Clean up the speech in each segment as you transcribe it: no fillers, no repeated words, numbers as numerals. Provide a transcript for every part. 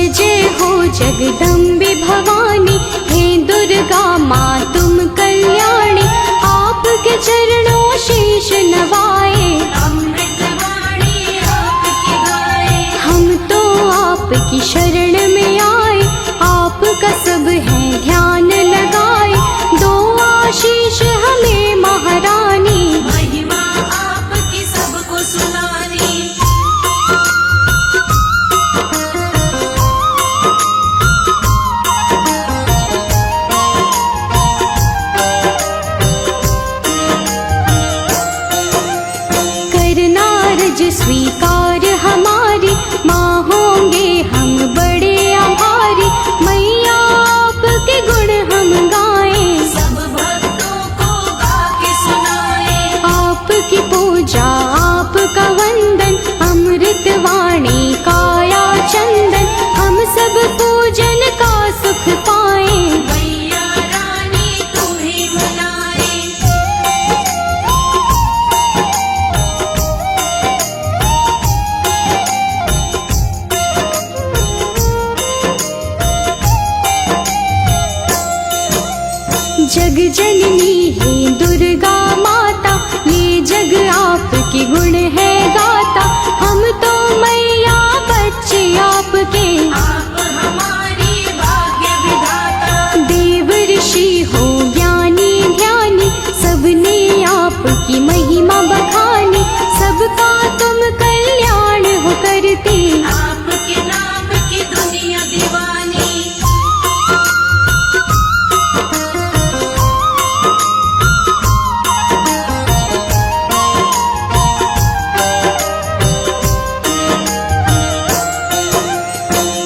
जय जय हो जगदम्बे भवानी, हे दुर्गा माँ तुम कल्याणी। आपके चरणों शीश नवाए, अमृतवाणी आपकी गाए। हम तो आपकी शरण में आए, आपका सब है ध्यान लगाए। दो आशीष हमें महारानी, महिमा आपकी सबको सुनानी। करना रज स्वीकार हमारी, माँ होंगे हम बड़े आभारी। मैया आपके गुण हम गाएं, सब भक्तों को गा के सुनाए। आपकी पूजा आपका वंदन, अमृत वाणी काया चंदन। हम सब पूजन का सुख पाएं, मैया रानी तुम्हें मनाए। जग जननी है दुर्गा माता, ये जग आपके गुण है गाता। हम तो मैया बच्चे आपके, आप हमारी भाग्य विधाता। देव ऋषि हो ज्ञानी ध्यानी, सबने आपकी महिमा बखानी। सबका तुम कल्याण हो करते, आपके नाम की दुनिया दीवानी।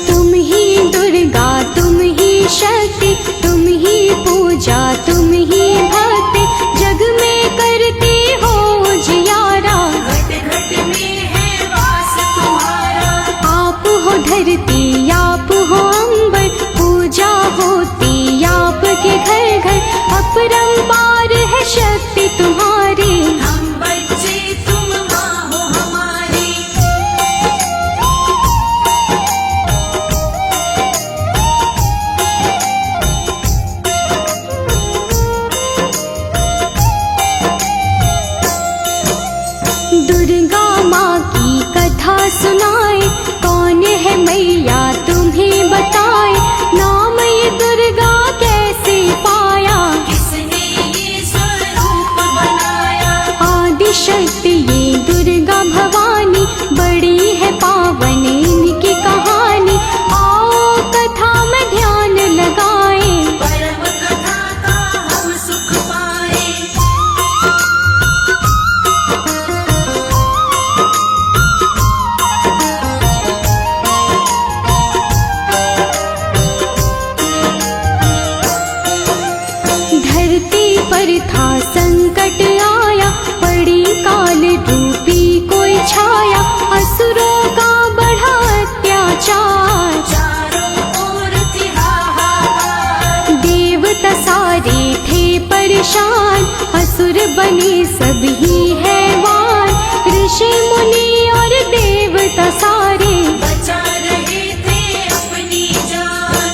तुम ही दुर्गा तुम ही शक्ति, तुम ही पूजा तुम ही भक्ति। जग में करते हो जियारा, घट घट में है वास तुम्हारा। आप हो धरती आप हो अंबर, पूजा होती आपके घर घर। अपरंपार है शक्ति तुम्हारी, हम बच्चे तुम माँ हो हमारी। दुर्गा माँ की कथा सुनाए, कौन है मैया तुम्हें बताए। नाम ये दुर्गा कैसे पाया, किसने ये स्वरूप बनाया। आदि शक्ति ये दुर्गा भवानी, बड़ी है पावन इनकी कहानी। आओ कथा में ध्यान लगाए, परम कथा का हम सुख पाए। धरती पर था संकट आया, पड़ी काल रूपी कोई छाया। असुरों का बढ़ा अत्याचार, चारों ओर थी हाहाकार। देवता सारे थे परेशान। असुर बने सभी हैवान, ऋषि मुनि और देवता सारे। बचा रहे थे अपनी जान।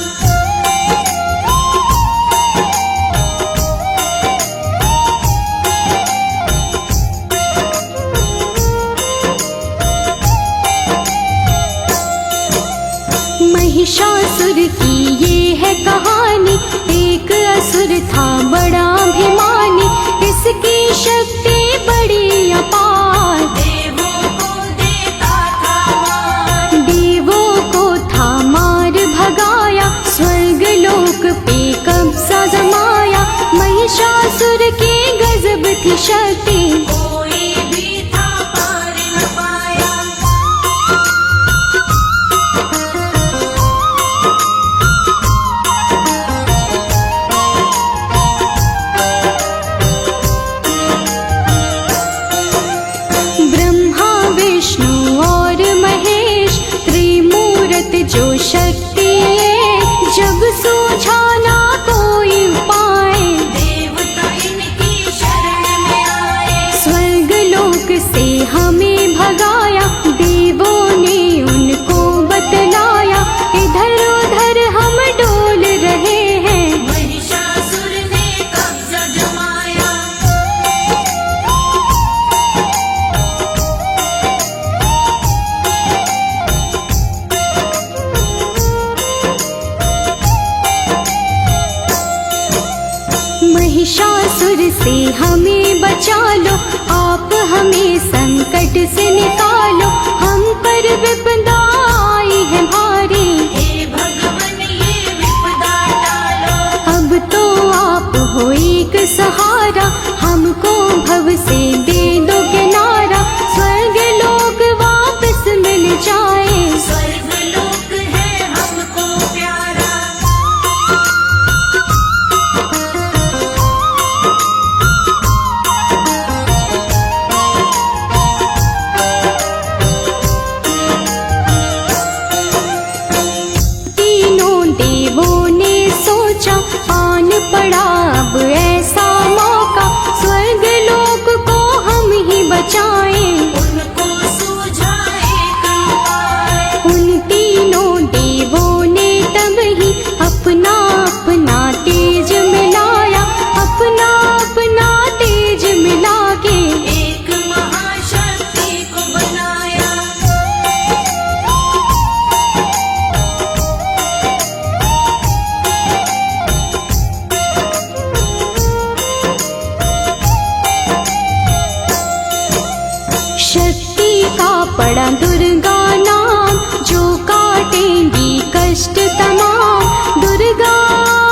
महिषासुर की ये है कहानी, एक असुर था बड़ा अभिमानी। इसकी शक्ति बड़ी अपार, देवों को देता था मान। देवों को था मार भगाया, स्वर्ग लोक पे कब्जा जमाया। महिषासुर की गजब थी शक्ति, कोई भी था पार न पाया। महिषासुर से हमें बचा लो, आप हमें संकट से निकालो, हम पर विपदा आई है भारी, हे भगवन ये विपदा टालो। अब तो आप हो एक सहारा, हमको भव से दे दो किनारा, स्वर्ग लोक वापस मिल जाए, स्वर्ग लोक है हमको प्यारा। तीनों देवों ने सोचा, आन पड़ा अब ऐसा मौका, स्वर्ग लोक को हम ही बचाएं, उनको सूझा एक उपाय। उन तीनों देवों ने तब ही अपना अपना तेज मिलाया, अपना अपना तेज मिला के एक महाशक्ति को बनाया। शक्ति का पड़ा दुर्गा नाम, जो काटेंगी कष्ट तमाम, दुर्गा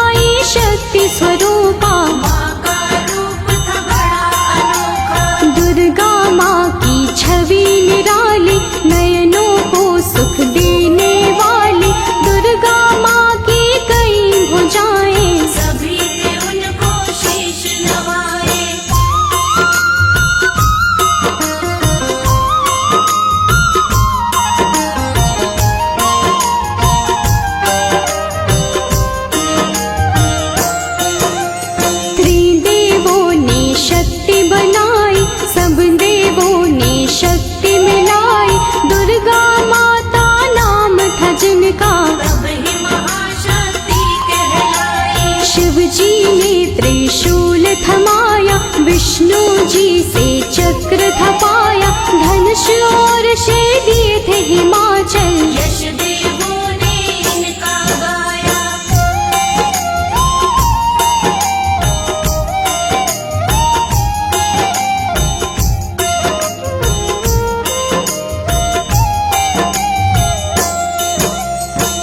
आई शक्ति स्वरूपा, माँ का रूप था बड़ा अनोखा। दुर्गा माँ की छवि निराली, नयनों को सुख देने वाली, दुर्गा माँ की कई भुजाएं, सभी ने उनको शीश नवाए। त्रिदेवों ने शक्ति बनाई, सब देवों ने शक्ति मिलाई, दुर्गा माता नाम था जिनका, तब ही महाशक्ति कहलाई। शिव जी ने त्रिशूल थमाया, विष्णु जी से चक्र थपाया, धनुष और से दिए थे हिमाचल, यश देवों ने इनका गाया।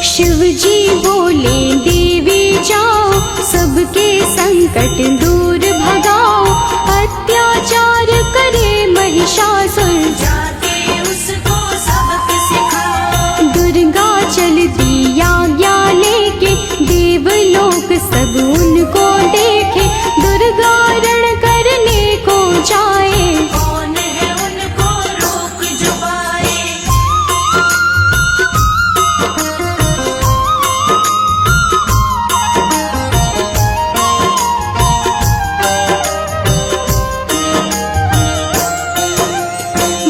शिव जी बोले देवी जाओ, सबके संकट दूर भगाओ, अत्याचार करे महिषासुर, जाके उसको सबक सिखाओ। दुर्गा चलती आज्ञा लेके, देवलोक सब उनको देखे, दुर्गा रण करने को जाए, कौन है उनको रोक जो पाए।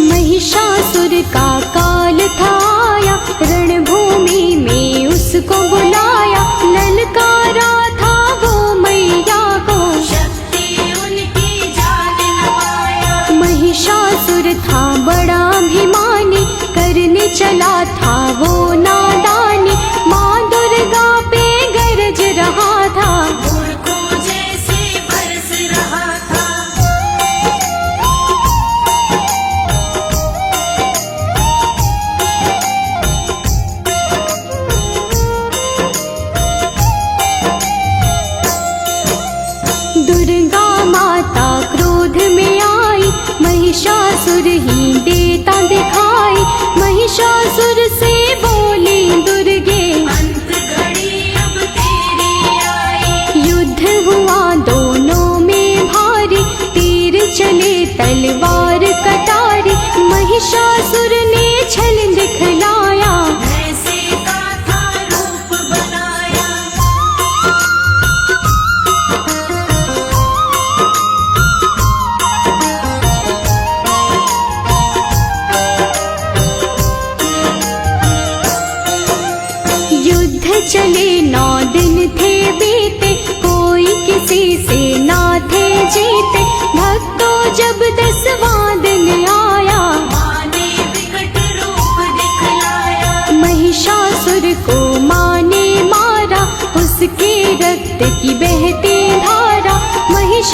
महिषासुर का काल था आया, रणभूमि में उसको बुलाया, ललकारा था वो मैया को, शक्ति उनकी जान न पाया। महिषासुर था बड़ा अभिमानी, करने चला था वो नादानी, माँ दुर्गा पे गरज रहा था, मूर्खों जैसे बरस रहा था। दुर्गा माता क्रोध में आई, महिषासुर ही देता दिखाई, महिषासुर से बोली दुर्गे, अंत घड़ी अब तेरी आई। युद्ध हुआ दोनों में भारी, तीर चले तलवार कटारी, महिषासुर ने छल दिखलाया, ऐसे का था रूप बनाया। युद्ध चले 9 दिन थे बीते, कोई किसी से ना थे जीते, भक्तों जब 10वां दिन आया, माँ ने विकट रूप दिखलाया। महिषासुर को माँ ने मारा, उसके रक्त की बहती धारा, महिषासुर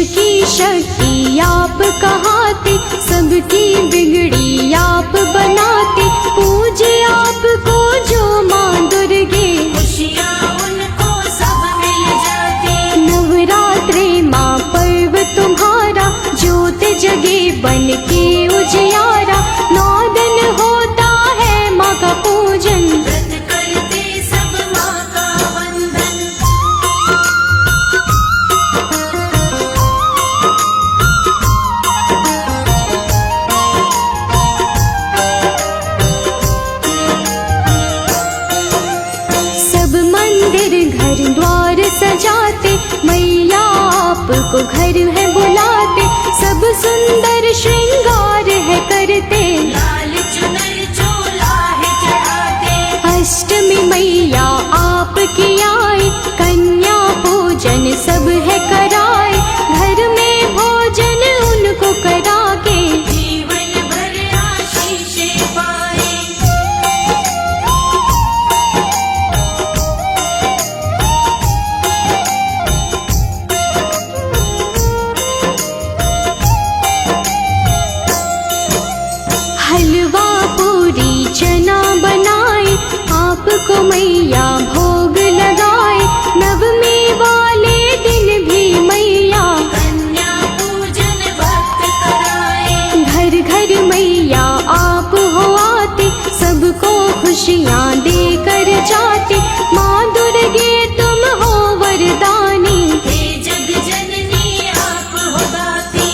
की शक्ति आप कहाते, सबकी बिगड़ी आप बनाते, पूजे आपको जो माँ दुर्गे, खुशियाँ उनको सब मिल जाती। नवरात्रे माँ पर्व तुम्हारा, ज्योत जगे बन के उजियारा, 9 दिन होता है माँ का पूजन, व्रत करते सब माँ का वंदन। सब मंदिर घर द्वार सजाते, मैया आपको घर है बुलाते, सब सुंदर श्रृंगार है करते, लाल चुनर चोला है चढ़ाते। अष्टमी मैया आपकी आए, कन्या पूजन सब है कराए, घर में भोजन उनको करा के, जीवन भर आशीषें पाए। हलवा पूरी चना बनाए, आपको मैया भोग लगाए, नवमी वाले दिन भी मैया कन्या पूजन भक्त कराए। घर घर मैया आप हो आते, सबको खुशियाँ देकर जाते, माँ दुर्गे तुम हो वरदानी, हे जग जननी आप हो दाती।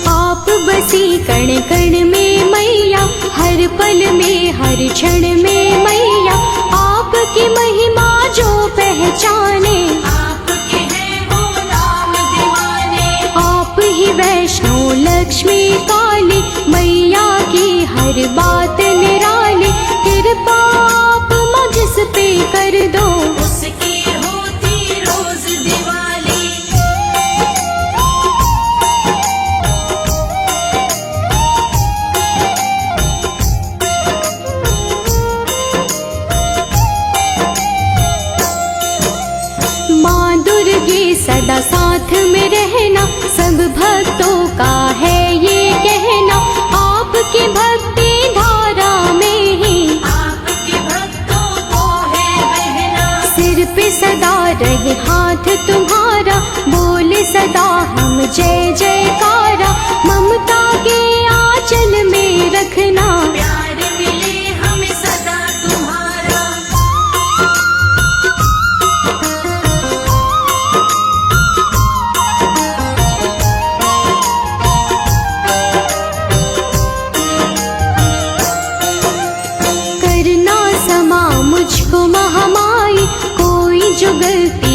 आप बसी कण कण में मैया, हर पल में हर क्षण में मैया, आपकी महिमा जो पहचाने, आपके हैं वो नाम दीवाने। आप ही वैष्णो लक्ष्मी काली, मैया की हर बात निराली, कृपा आप मुझ पे कर दो, उसकी होती रोज दिवाली। माँ दुर्गे सदा साथ में रहना, सब भक्तों का है ये कहना, आपकी भक्ति धारा में ही आपके भक्तों को है बहना। सिर पे सदा रहे हाथ तुम्हारा, बोले सदा हम जय जयकारा, ममता के आंचल में रखना, प्यार मिले हमें सदा तुम्हारा। करना समा मुझको महामाई, कोई जो गलती